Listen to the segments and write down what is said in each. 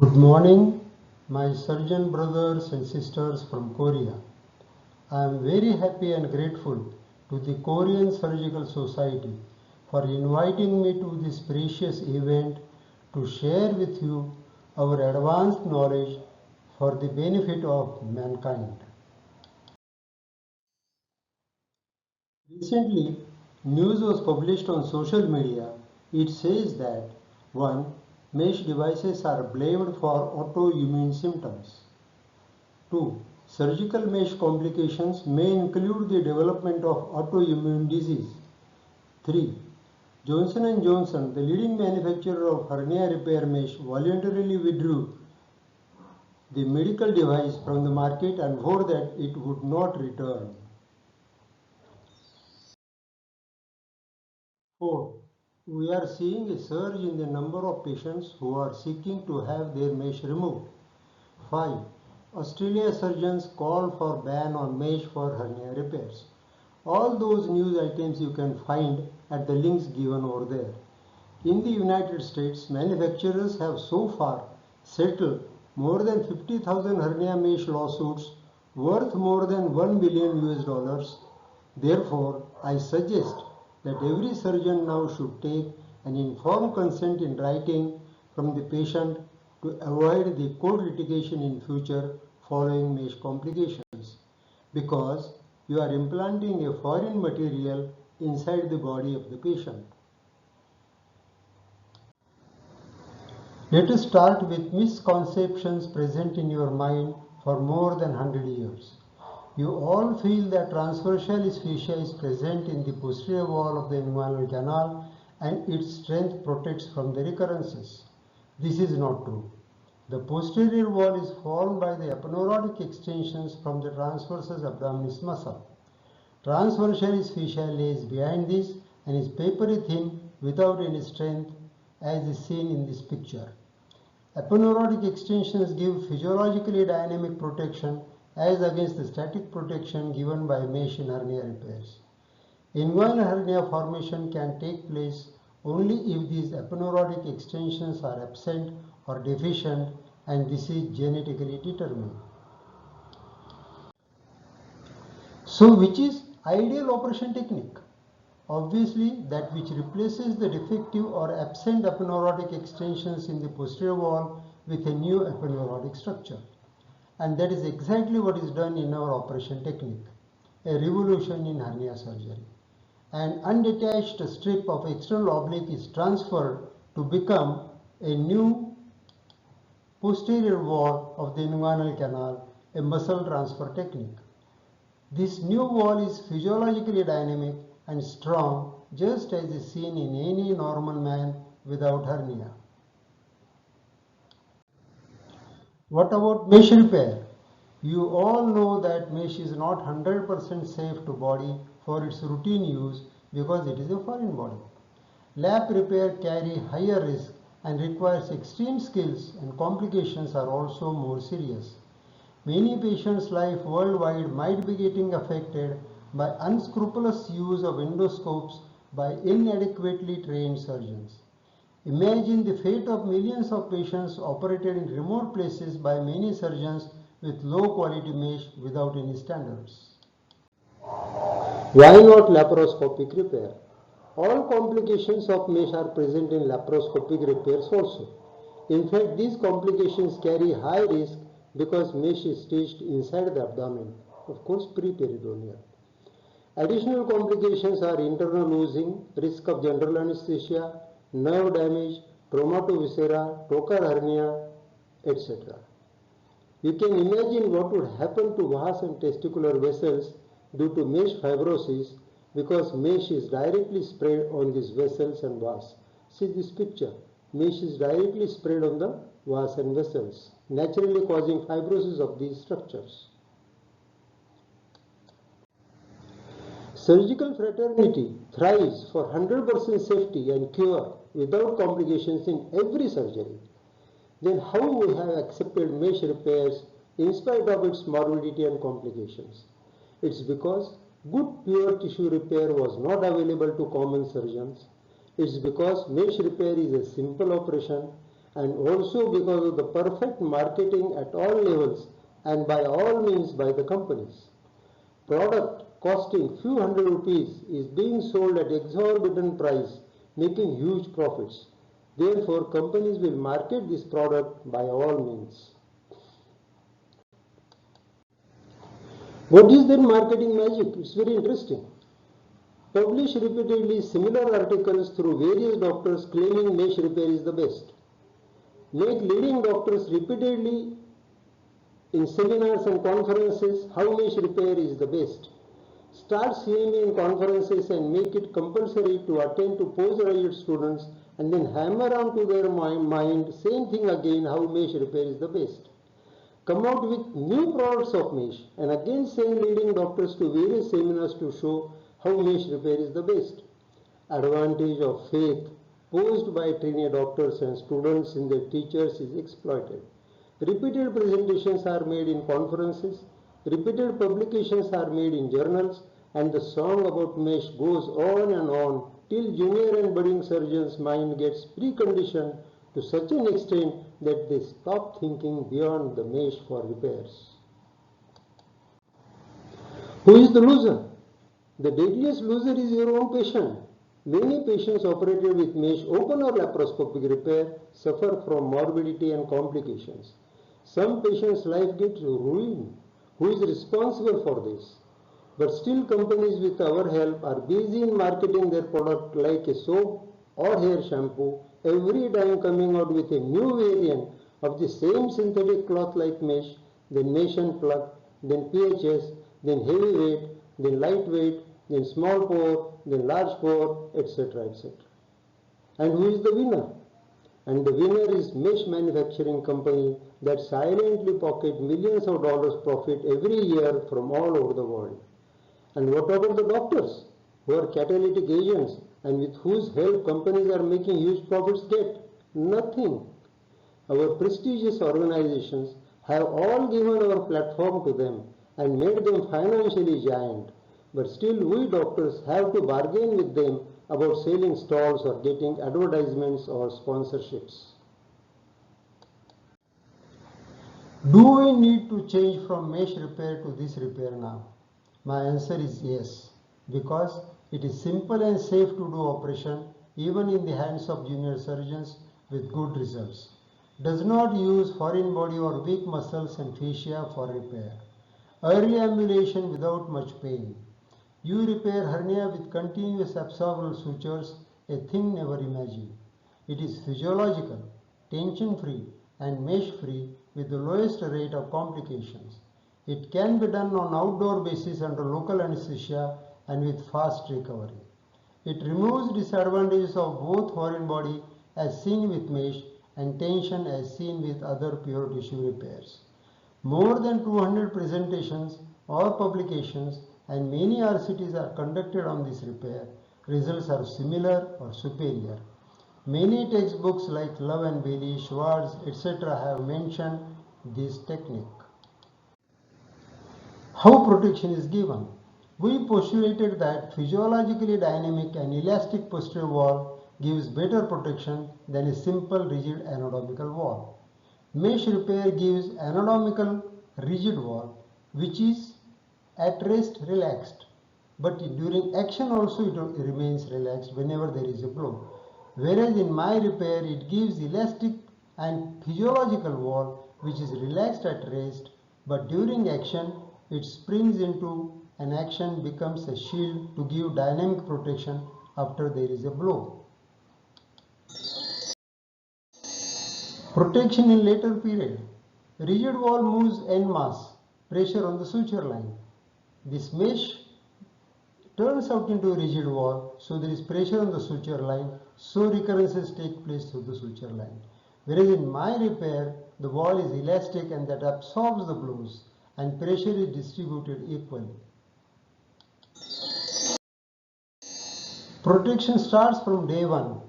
Good morning, my surgeon brothers and sisters from Korea. I am very happy and grateful to the Korean Surgical Society for inviting me to this precious event to share with you our advanced knowledge for the benefit of mankind. Recently, news was published on social media. It says that 1. Mesh devices are blamed for autoimmune symptoms. 2. Surgical mesh complications may include the development of autoimmune disease. 3. Johnson & Johnson, the leading manufacturer of hernia repair mesh, voluntarily withdrew the medical device from the market and vowed that it would not return. 4. We are seeing a surge in the number of patients who are seeking to have their mesh removed. 5. Australia surgeons call for ban on mesh for hernia repairs. All those news items you can find at the links given over there. In the United States, manufacturers have so far settled more than 50,000 hernia mesh lawsuits worth more than $1 billion US. Therefore, I suggest that every surgeon now should take an informed consent in writing from the patient to avoid the court litigation in future following mesh complications, because you are implanting a foreign material inside the body of the patient. Let us start with misconceptions present in your mind for more than 100 years. You all feel that transversalis fascia is present in the posterior wall of the inguinal canal and its strength protects from the recurrences. This is not true. The posterior wall is formed by the aponeurotic extensions from the transversus abdominis muscle. Transversalis fascia lays behind this and is papery thin without any strength, as is seen in this picture. Aponeurotic extensions give physiologically dynamic protection as against the static protection given by mesh in hernia repairs. Inguinal hernia formation can take place only if these aponeurotic extensions are absent or deficient, and this is genetically determined. So, which is ideal operation technique? Obviously, that which replaces the defective or absent aponeurotic extensions in the posterior wall with a new aponeurotic structure. And that is exactly what is done in our operation technique, a revolution in hernia surgery. An undetached strip of external oblique is transferred to become a new posterior wall of the inguinal canal, a muscle transfer technique. This new wall is physiologically dynamic and strong, just as is seen in any normal man without hernia. What about mesh repair? You all know that mesh is not 100% safe to body for its routine use because it is a foreign body. Lap repair carry higher risk and requires extreme skills, and complications are also more serious. Many patients' life worldwide might be getting affected by unscrupulous use of endoscopes by inadequately trained surgeons. Imagine the fate of millions of patients operated in remote places by many surgeons with low quality mesh without any standards. Why not laparoscopic repair? All complications of mesh are present in laparoscopic repairs also. In fact, these complications carry high risk because mesh is stitched inside the abdomen, of course pre-peritoneal. Additional complications are internal oozing, risk of general anesthesia, nerve damage, trauma to viscera, trocar hernia, etc. You can imagine what would happen to vas and testicular vessels due to mesh fibrosis because mesh is directly sprayed on these vessels and vas. See this picture. Mesh is directly sprayed on the vas and vessels, naturally causing fibrosis of these structures. Surgical fraternity thrives for 100% safety and cure without complications in every surgery. Then how we have accepted mesh repairs in spite of its morbidity and complications? It's because good pure tissue repair was not available to common surgeons. It's because mesh repair is a simple operation and also because of the perfect marketing at all levels and by all means by the companies. Product costing few hundred rupees is being sold at exorbitant price, making huge profits. Therefore, companies will market this product by all means. What is then marketing magic? It's very interesting. Publish repeatedly similar articles through various doctors claiming mesh repair is the best. Make leading doctors repeatedly in seminars and conferences how mesh repair is the best. Start CME in conferences and make it compulsory to attend to postgraduate students and then hammer on to their mind same thing again how mesh repair is the best. Come out with new products of mesh and again send leading doctors to various seminars to show how mesh repair is the best. Advantage of faith posed by trainee doctors and students in their teachers is exploited. Repeated presentations are made in conferences, repeated publications are made in journals, and the song about mesh goes on and on till junior and budding surgeons' mind gets preconditioned to such an extent that they stop thinking beyond the mesh for repairs. Who is the loser? The deadliest loser is your own patient. Many patients operated with mesh open or laparoscopic repair suffer from morbidity and complications. Some patients' life gets ruined. Who is responsible for this? But still companies with our help are busy in marketing their product like a soap or hair shampoo, every time coming out with a new variant of the same synthetic cloth like mesh, then mesh and plug, then PHS, then heavyweight, then lightweight, then small pore, then large pore, etc. etc. And who is the winner? And the winner is mesh manufacturing company that silently pocket millions of dollars profit every year from all over the world. And what about the doctors who are catalytic agents and with whose help companies are making huge profits get? Nothing. Our prestigious organizations have all given our platform to them and made them financially giant. But still we doctors have to bargain with them about selling stalls or getting advertisements or sponsorships. Do we need to change from mesh repair to this repair now? My answer is yes, because it is simple and safe to do operation even in the hands of junior surgeons with good results. Does not use foreign body or weak muscles and fascia for repair. Early ambulation without much pain. You repair hernia with continuous absorbable sutures, a thing never imagined. It is physiological, tension-free and mesh-free with the lowest rate of complications. It can be done on outdoor basis under local anesthesia and with fast recovery. It removes disadvantages of both foreign body as seen with mesh and tension as seen with other pure tissue repairs. More than 200 presentations or publications and many RCTs are conducted on this repair. Results are similar or superior. Many textbooks like Love and Bailey, Schwartz, etc. have mentioned this technique. How protection is given? We postulated that physiologically dynamic and elastic posterior wall gives better protection than a simple rigid anatomical wall. Mesh repair gives anatomical rigid wall which is at rest relaxed, but during action also it remains relaxed whenever there is a blow. Whereas in my repair it gives elastic and physiological wall which is relaxed at rest, but during action it springs into an action becomes a shield to give dynamic protection after there is a blow. Protection in later period. Rigid wall moves en masse, pressure on the suture line. This mesh turns out into a rigid wall, so there is pressure on the suture line, so recurrences take place through the suture line. Whereas in my repair, the wall is elastic and that absorbs the blows and pressure is distributed equally. Protection starts from day one.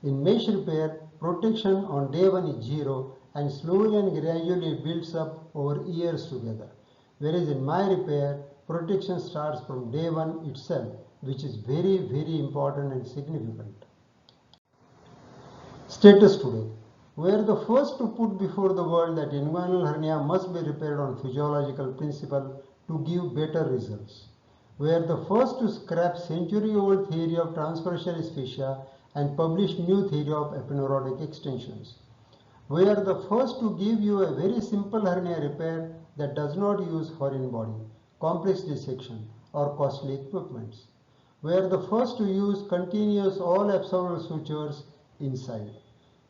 In mesh repair, protection on day one is zero and slowly and gradually it builds up over years together. Whereas in my repair, protection starts from day one itself, which is very, very important and significant. Status today. were the first to put before the world that inguinal hernia must be repaired on physiological principle to give better results. We are the first to scrap century-old theory of transversalis fascia and publish new theory of epineuritic extensions. We are the first to give you a very simple hernia repair that does not use foreign body, complex dissection, or costly equipments. We are the first to use continuous all absorbable sutures inside.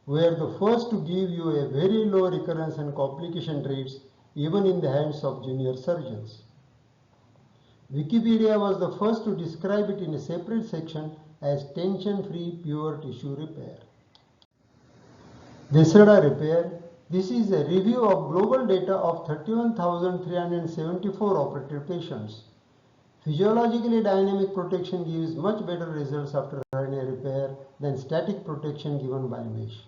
We are the first to give you a very low recurrence and complication rates even in the hands of junior surgeons. Wikipedia was the first to describe it in a separate section as tension-free pure tissue repair. Desarda Repair. This is a review of global data of 31,374 operated patients. Physiologically dynamic protection gives much better results after hernia repair than static protection given by mesh.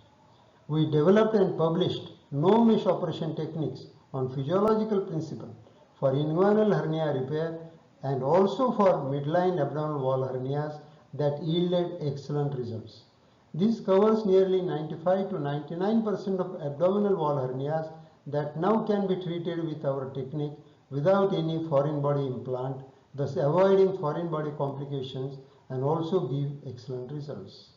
We developed and published No Mesh operation techniques on physiological principle for inguinal hernia repair and also for midline abdominal wall hernias that yielded excellent results. This covers nearly 95 to 99% of abdominal wall hernias that now can be treated with our technique without any foreign body implant, thus avoiding foreign body complications and also give excellent results.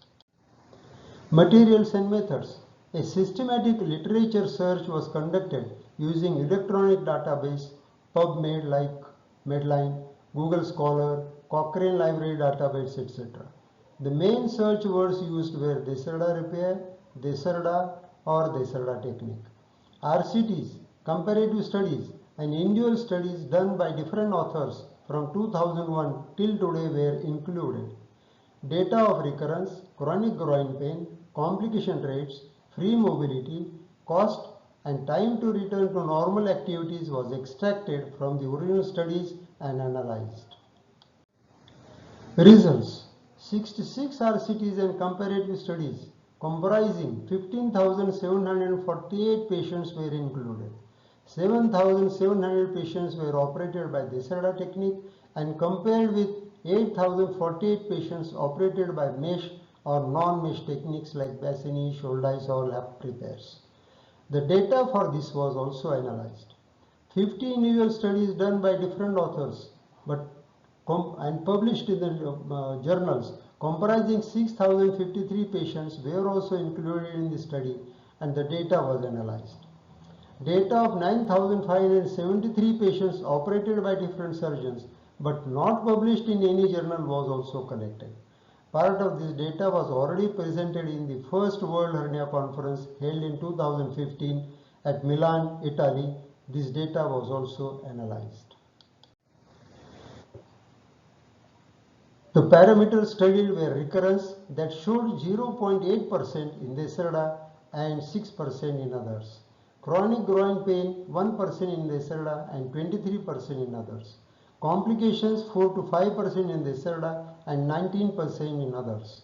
Materials and methods. A systematic literature search was conducted using electronic database PubMed like Medline, Google Scholar, Cochrane Library database, etc. The main search words used were Desarda Repair, Desarda or Desarda Technique. RCTs, comparative studies and individual studies done by different authors from 2001 till today were included. Data of recurrence, chronic groin pain, complication rates, free mobility, cost and time to return to normal activities was extracted from the original studies and analyzed. Results. 66 RCTs and comparative studies comprising 15,748 patients were included. 7,700 patients were operated by Desarda Technique and compared with 8,048 patients operated by mesh or non-mesh techniques like Bassini, Shouldice or lap repairs. The data for this was also analyzed. 50 individual studies done by different authors and published in the journals comprising 6,053 patients were also included in the study and the data was analyzed. Data of 9,573 patients operated by different surgeons but not published in any journal was also collected. Part of this data was already presented in the first World Hernia Conference held in 2015 at Milan, Italy. This data was also analyzed. The parameters studied were recurrence that showed 0.8% in Desarda and 6% in others. Chronic groin pain 1% in Desarda and 23% in others. Complications 4 to 5% in Desarda and 19% in others.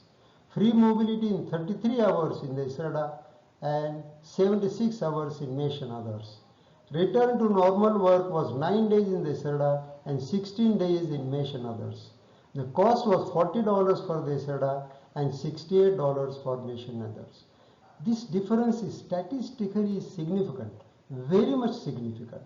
Free mobility in 33 hours in Desarda and 76 hours in mesh and others. Return to normal work was 9 days in Desarda and 16 days in mesh and others. The cost was $40 for Desarda and $68 for mesh and others. This difference is statistically significant, very much significant.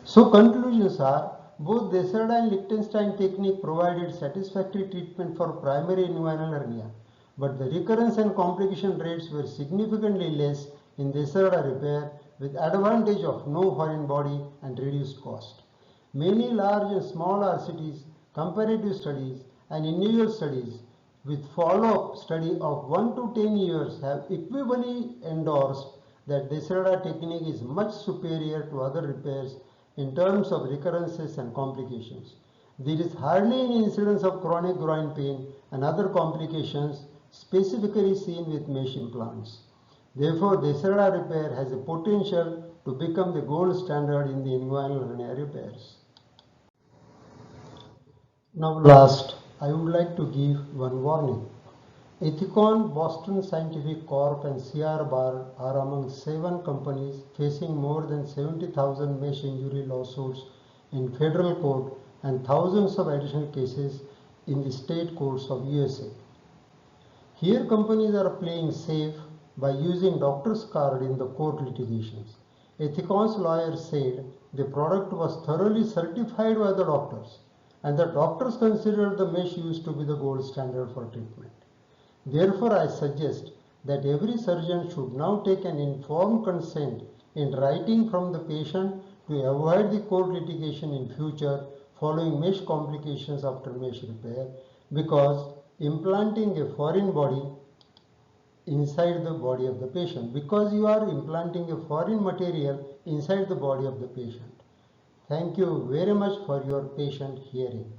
So conclusions are, both Desarda and Liechtenstein technique provided satisfactory treatment for primary inguinal hernia, but the recurrence and complication rates were significantly less in Desarda repair with advantage of no foreign body and reduced cost. Many large and small RCTs, comparative studies and individual studies with follow-up study of 1 to 10 years have equally endorsed that Desarda technique is much superior to other repairs in terms of recurrences and complications. There is hardly any incidence of chronic groin pain and other complications specifically seen with mesh implants. Therefore, Desarda repair has a potential to become the gold standard in the inguinal hernia repairs. Now last, I would like to give one warning. Ethicon, Boston Scientific Corp and CR Bar are among 7 companies facing more than 70,000 mesh injury lawsuits in federal court and thousands of additional cases in the state courts of USA. Here companies are playing safe by using doctor's card in the court litigations. Ethicons lawyer said the product was thoroughly certified by the doctors and the doctors considered the mesh used to be the gold standard for treatment. Therefore, I suggest that every surgeon should now take an informed consent in writing from the patient to avoid the court litigation in future following mesh complications after mesh repair, because implanting a foreign body inside the body of the patient, because you are implanting a foreign material inside the body of the patient. Thank you very much for your patient hearing.